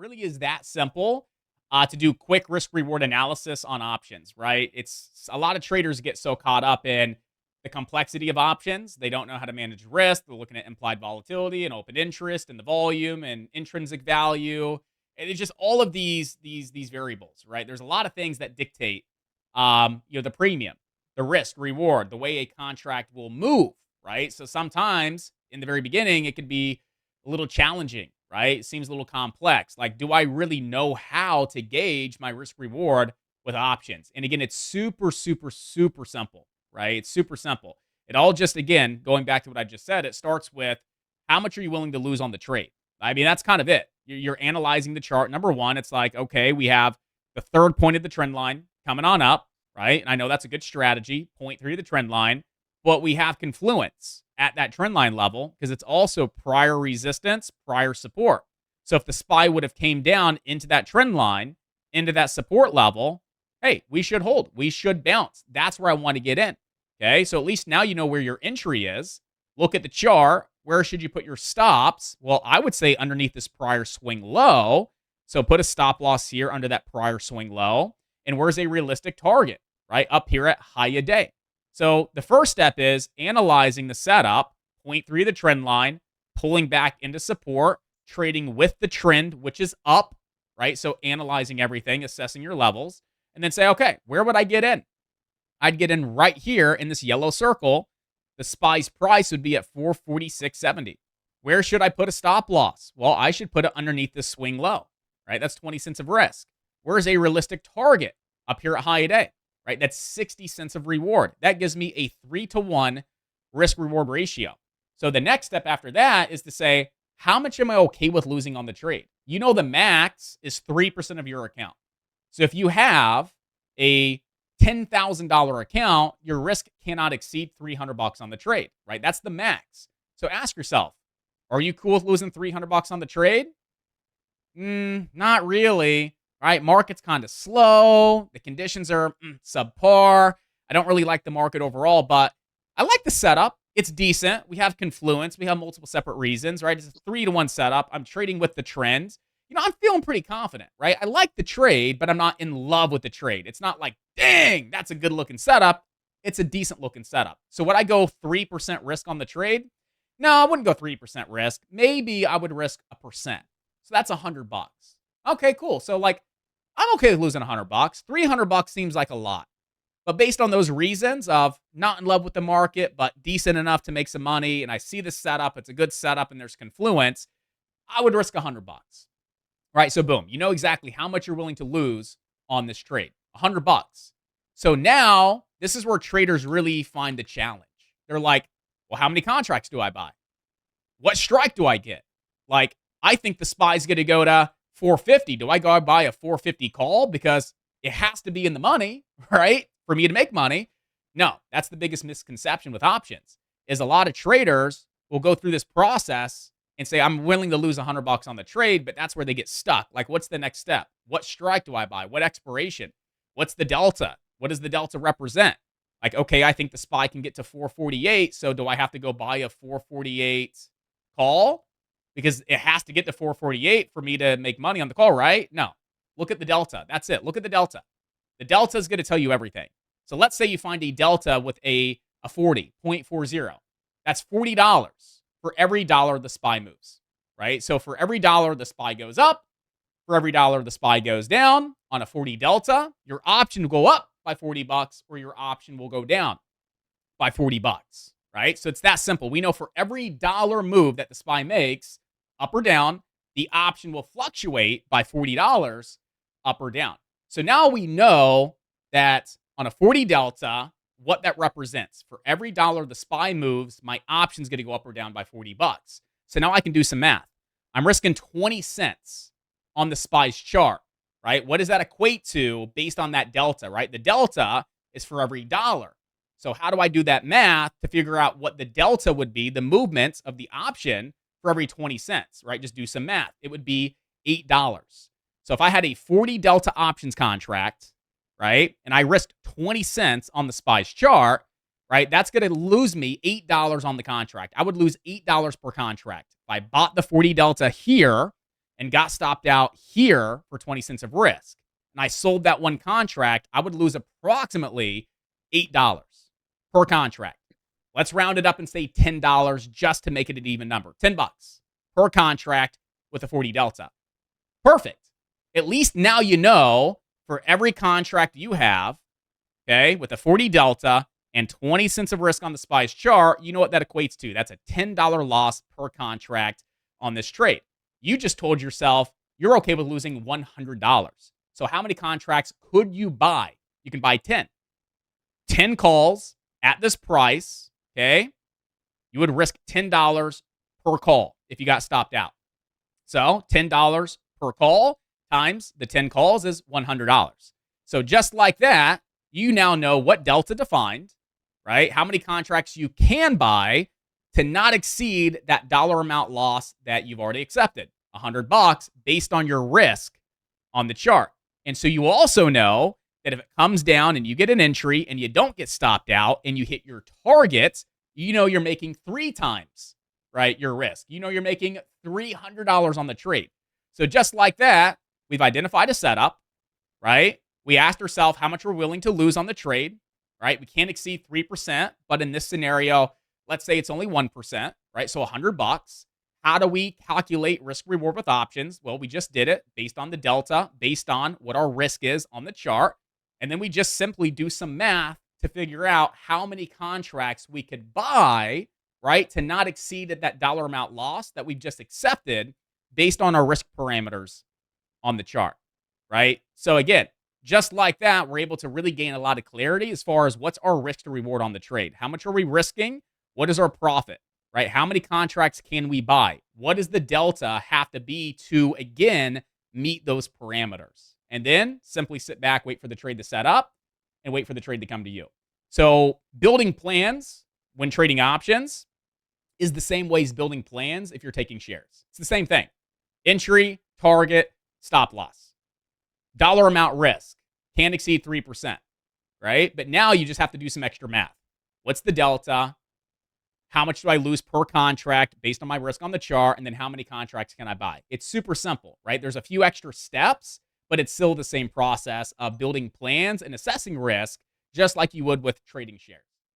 really is that simple to do quick risk reward analysis on options, right? It's a lot of traders get so caught up in the complexity of options. They don't know how to manage risk. They're looking at implied volatility and open interest and the volume and intrinsic value. And it's just all of these variables, right? There's a lot of things that dictate the premium, the risk, reward, the way a contract will move, right? So sometimes in the very beginning, it could be a little challenging, right? It seems a little complex. Like, do I really know how to gauge my risk reward with options? And again, it's super, super, super simple, right? It's super simple. It all just, again, going back to what I just said, it starts with how much are you willing to lose on the trade? I mean, that's kind of it. You're analyzing the chart. Number one, it's like, okay, we have the third point of the trend line coming on up, right? And I know that's a good strategy, point three of the trend line, but we have confluence at that trend line level because it's also prior resistance, prior support. So if the SPY would have came down into that trend line, into that support level, hey, we should hold. We should bounce. That's where I want to get in. Okay, so at least now you know where your entry is. Look at the chart. Where should you put your stops? Well, I would say underneath this prior swing low. So put a stop loss here under that prior swing low. And where's a realistic target? Right up here at high a day. So the first step is analyzing the setup, point three of the trend line, pulling back into support, trading with the trend, which is up, right? So analyzing everything, assessing your levels, and then say, okay, where would I get in? I'd get in right here in this yellow circle. The SPY's price would be at 446.70. Where should I put a stop loss? Well, I should put it underneath this swing low, right? That's 20 cents of risk. Where's a realistic target? Up here at high a day, right? That's 60 cents of reward. That gives me a 3-to-1 risk reward ratio. So the next step after that is to say, how much am I okay with losing on the trade? You know, the max is 3% of your account. So if you have a $10,000 account, your risk cannot exceed $300 on the trade, right? That's the max. So ask yourself, are you cool with losing $300 on the trade? Not really, right? Market's kind of slow. The conditions are subpar. I don't really like the market overall, but I like the setup. It's decent. We have confluence. We have multiple separate reasons, right? It's a 3-to-1 setup. I'm trading with the trends. I'm feeling pretty confident, right? I like the trade, but I'm not in love with the trade. It's not like, dang, that's a good looking setup. It's a decent looking setup. So would I go 3% risk on the trade? No, I wouldn't go 3% risk. Maybe I would risk 1%. So that's $100. Okay, cool. So like, I'm okay with losing $100. $300 seems like a lot. But based on those reasons of not in love with the market, but decent enough to make some money, and I see the setup, it's a good setup, and there's confluence, I would risk $100. Right? So boom, you know exactly how much you're willing to lose on this trade. $100. So now this is where traders really find the challenge. They're like, well, how many contracts do I buy? What strike do I get? Like, I think the SPY's going to go to 450. Do I go buy a 450 call because it has to be in the money, right? For me to make money? No, that's the biggest misconception with options is a lot of traders will go through this process and say, I'm willing to lose $100 on the trade, but that's where they get stuck. Like, what's the next step? What strike do I buy? What expiration? What's the delta? What does the delta represent? Like, okay, I think the SPY can get to 448, so do I have to go buy a 448 call? Because it has to get to 448 for me to make money on the call, right? No. Look at the delta. That's it. Look at the delta. The delta is going to tell you everything. So let's say you find a delta with a 40, 0.40. That's $40 for every dollar the SPY moves, right? So for every dollar the SPY goes up, for every dollar the SPY goes down on a 40 delta, your option will go up by $40 or your option will go down by $40, right? So it's that simple. We know for every dollar move that the SPY makes, up or down, the option will fluctuate by $40 up or down. So now we know that on a 40 delta, what that represents. For every dollar the SPY moves, my option's going to go up or down by $40. So now I can do some math. I'm risking 20 cents on the SPY's chart, right? What does that equate to based on that delta, right? The delta is for every dollar. So how do I do that math to figure out what the delta would be, the movements of the option for every 20 cents, right? Just do some math. It would be $8. So if I had a 40 delta options contract, right, and I risked 20 cents on the SPY's chart, right, that's going to lose me $8 on the contract. I would lose $8 per contract. If I bought the 40 delta here and got stopped out here for 20 cents of risk, and I sold that one contract, I would lose approximately $8 per contract. Let's round it up and say $10 just to make it an even number. 10 bucks per contract with a 40 delta. Perfect. At least now you know for every contract you have, okay, with a 40 delta and 20 cents of risk on the SPY's chart, you know what that equates to. That's a $10 loss per contract on this trade. You just told yourself you're okay with losing $100. So how many contracts could you buy? You can buy 10. 10 calls at this price, okay? You would risk $10 per call if you got stopped out. So $10 per call times the 10 calls is $100. So just like that, you now know what delta defined, right? How many contracts you can buy to not exceed that dollar amount loss that you've already accepted, $100 based on your risk on the chart. And so you also know that if it comes down and you get an entry and you don't get stopped out and you hit your targets, you know you're making 3 times, right, your risk. You know you're making $300 on the trade. So just like that, we've identified a setup, right? We asked ourselves how much we're willing to lose on the trade, right? We can't exceed 3%, but in this scenario, let's say it's only 1%, right? So $100. How do we calculate risk reward with options? Well, we just did it based on the delta, based on what our risk is on the chart. And then we just simply do some math to figure out how many contracts we could buy, right, to not exceed that dollar amount loss that we've just accepted based on our risk parameters on the chart, right? So again, just like that, we're able to really gain a lot of clarity as far as what's our risk to reward on the trade. How much are we risking? What is our profit, right? How many contracts can we buy? What does the delta have to be to, again, meet those parameters? And then simply sit back, wait for the trade to set up, and wait for the trade to come to you. So building plans when trading options is the same way as building plans if you're taking shares. It's the same thing. Entry, target, stop loss. Dollar amount risk can't exceed 3%, right? But now you just have to do some extra math. What's the delta? How much do I lose per contract based on my risk on the chart? And then how many contracts can I buy? It's super simple, right? There's a few extra steps, but it's still the same process of building plans and assessing risk, just like you would with trading shares.